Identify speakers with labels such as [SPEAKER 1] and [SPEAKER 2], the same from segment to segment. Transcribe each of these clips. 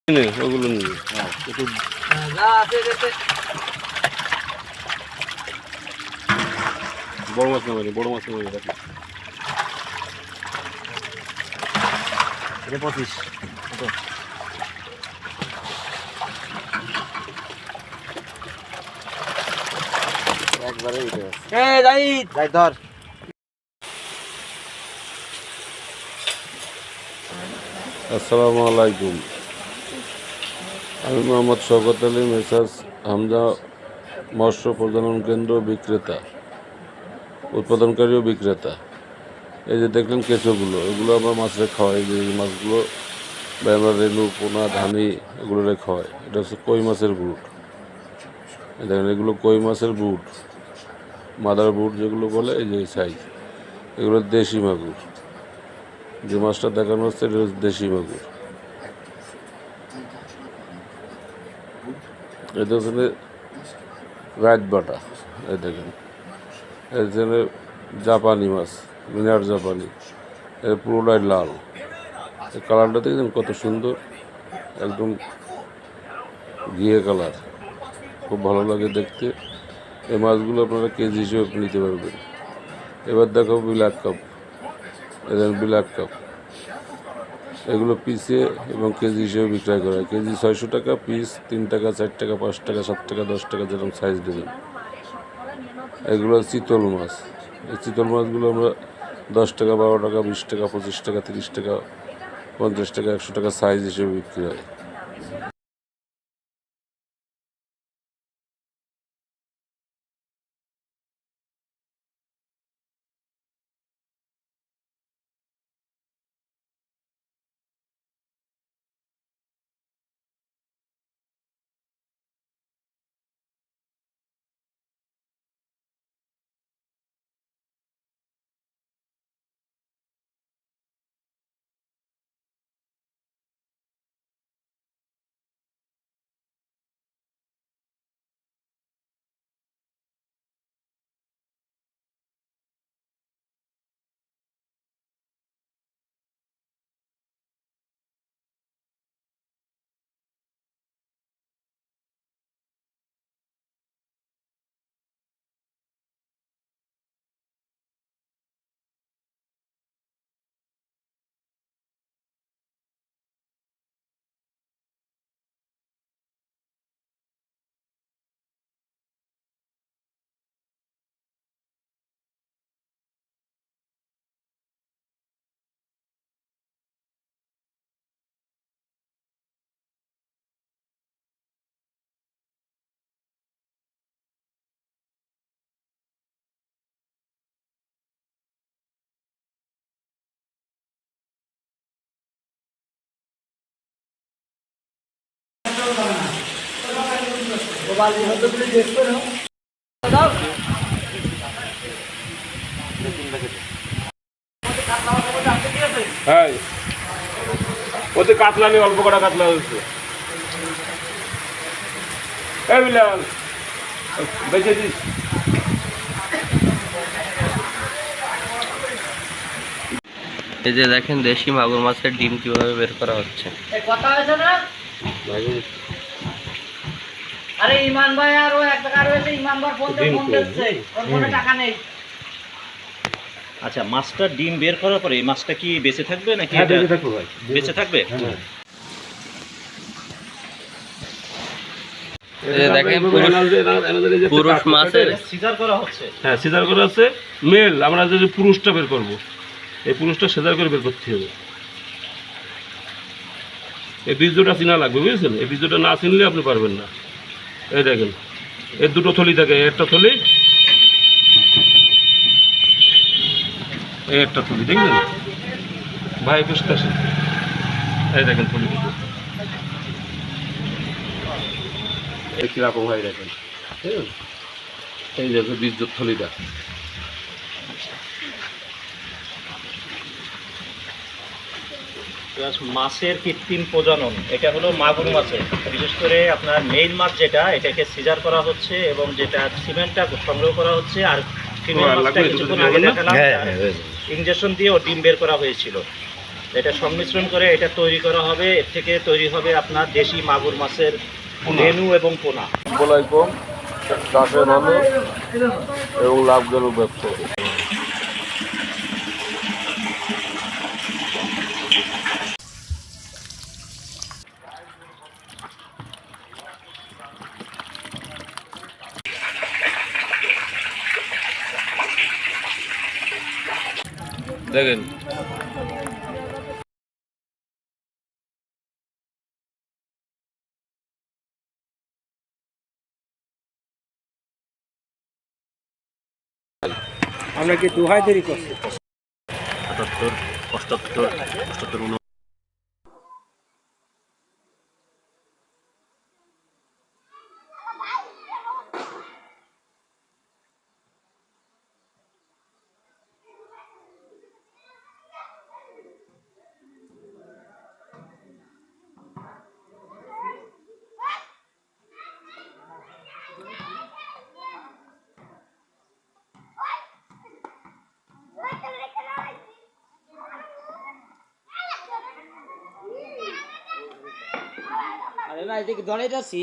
[SPEAKER 1] ওগুলো নিয়ে একটু বড় মাছ নেবেন, বড় মাছ নেবেন। দেখেন
[SPEAKER 2] এটা 25 একবারে যাই ধর।
[SPEAKER 1] আসসালামু আলাইকুম, আমি মোহাম্মদ শওকত আলী, মেসার্স হামজা মৎস্য প্রজনন কেন্দ্র বিক্রেতা, উৎপাদনকারী ও বিক্রেতা। এই যে দেখলেন কেঁচোগুলো, এগুলো আমরা মাছের খাওয়াই। যে এই মাছগুলো আমরা রেনু, পোনা, ধানি এগুলো খাওয়াই। এটা হচ্ছে কই মাছের বুট। দেখেন এগুলো কই মাছের বুট, মাদার বুট যেগুলো বলে, এই যে সাইজ। এগুলো দেশি মাগুর। যে মাছটা দেখানো হচ্ছে এটা হচ্ছে দেশি মাগুর। এটা হচ্ছে রাইট বাটা। এই দেখেন এখানে জাপানি মাছ, মিনার জাপানি। এর পুরোটাই লাল। এই কালারটা দেখছেন কত সুন্দর, একদম ঘিয়ে কালার, খুব ভালো লাগে দেখতে। এই মাছগুলো আপনারা কেজি হিসেবে নিতে পারবেন। এবার দেখো ব্ল্যাক কাপ। এদের ব্ল্যাক কাপ, এগুলো পিসে এবং কেজি হিসেবে বিক্রয় করা হয়। কেজি 600 টাকা, পিস 3 টাকা, 4 টাকা, 5 টাকা, 7 টাকা, 10 টাকা, যেরকম সাইজ দেবেন। এগুলো চিতল মাছ। এই চিতল মাছগুলো আমরা 10 টাকা, 12 টাকা, 20 টাকা, 25 টাকা, 30 টাকা, 50 টাকা, 100 টাকা সাইজ হিসেবে বিক্রি হয়। হ্যাঁ, ওতে কাতলা নেই, অল্প কটা কাতলা হয়েছে। এই বিলাল বেঁচে দিস।
[SPEAKER 3] এই যে দেখেন দেশি মাগুর মাছের ডিম কিভাবে বের করা হচ্ছে।
[SPEAKER 4] কথা হয়েছে না? আরে ইমান ভাই আর ও এক টাকা রয়েছে, ইমান ভাই ফোন দিচ্ছে, ওর ফোনে টাকা নেই।
[SPEAKER 2] আচ্ছা, মাছটা ডিম বের করার পরে এই মাছটা কি বেঁচে থাকবে নাকি?
[SPEAKER 1] বেঁচে থাকবে ভাই,
[SPEAKER 2] বেঁচে থাকবে।
[SPEAKER 3] দেখেন পুরুষ মাছের
[SPEAKER 2] সিজার করা হচ্ছে।
[SPEAKER 1] হ্যাঁ, সিজার করা আছে। মেল আমরা যদি পুরুষটা বের করব, এই পুরুষটা সিজার করে বের করতে হবে। এই বীজটা চিনা লাগবে, বুঝেছেন? এই বীজটা না চিনলে আপনি পারবেন না। এই দেখেন এর দুটো থলি থাকে, একটা থলি, এই একটা থলি, দেখলেন ভাই? বুঝতে আসেন, এই দেখেন থলি দুটো কিরকম হয় দেখেন। এই যে বীজের থলিটা।
[SPEAKER 2] মাছের কৃত্রিম প্রজনন, এটা হলো মাগুর মাছের। বিশেষ করে আপনার মেইন মাছ যেটা, এটাকে সিজার করা হচ্ছে এবং যেটা সিমেন্টটা সংগ্রহ করা হচ্ছে। আর ফিমেল মাছটা কিছুক্ষণ আগে দেখালাম ইনজেকশন দিয়ে ও ডিম বের করা হয়েছিল। এটা সংমিশ্রণ করে এটা তৈরি করা হবে। এর থেকে তৈরি হবে আপনার দেশি মাগুর মাছের মেনু এবং পোনা।
[SPEAKER 1] বলাই কম, চাষে ভালো এবং লাভজনক ব্যবসা। দেখেন
[SPEAKER 5] আমরা কি দোহাই দেরি করছি?
[SPEAKER 2] ৭৭, ৭৮, ৭৮,
[SPEAKER 4] আরে না এদিকে দড়াই যাচ্ছি।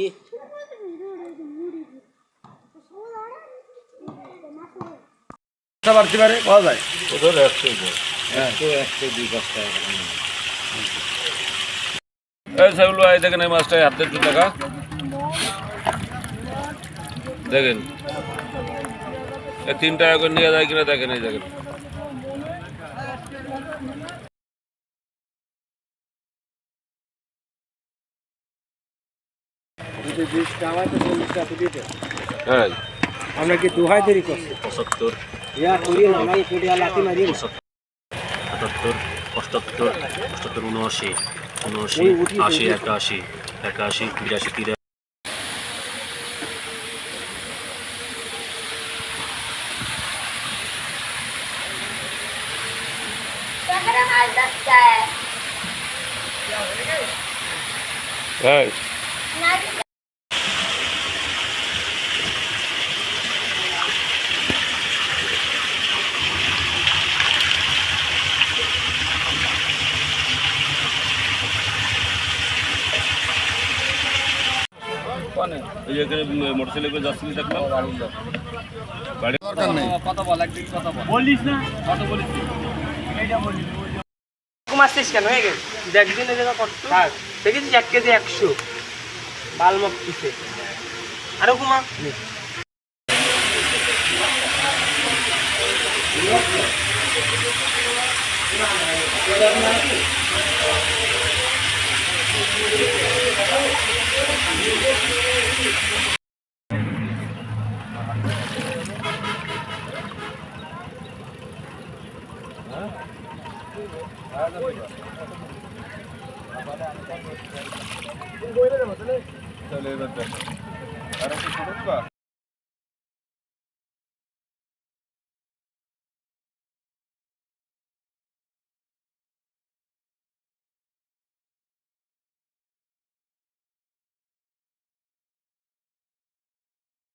[SPEAKER 5] বাড়তে পারে পাওয়া যায়।
[SPEAKER 1] ওদের 100 এই সেগুলো দেখেন, এই মাছটাই হাতে 2 টাকা দেখেন। এই 3 টাকা করে নিয়ে যায় কিনা দেখেন, এই দেখেন।
[SPEAKER 5] যদি 20 টাকা হয় তো 40 টাকা দিয়ে দেন।
[SPEAKER 1] হ্যাঁ,
[SPEAKER 5] আমরা কি দোহাই দেরি করছি?
[SPEAKER 2] ৭৫,
[SPEAKER 5] ইয়া করি না ভাই, কোটি লাতি মারি।
[SPEAKER 2] ৭৭, ৭৮, ৭৮, ৭৯, ৭৯, ৮০, ৮১, ৮১, ৮২, ৮৩।
[SPEAKER 1] হ্যাঁ, এই যে এখানে মোটরসাইকেল করে যাচ্ছিল দেখলাম। বাড়ি
[SPEAKER 5] মারছিস কেন? হয়ে গেছে দেখ দিন এদিকে কত দেখেছিস 1 কেজি 100 বাল মাপ পিছে আরো কুমা
[SPEAKER 1] তাহলে এবার দেখ। আর একটু ছোট দিবা?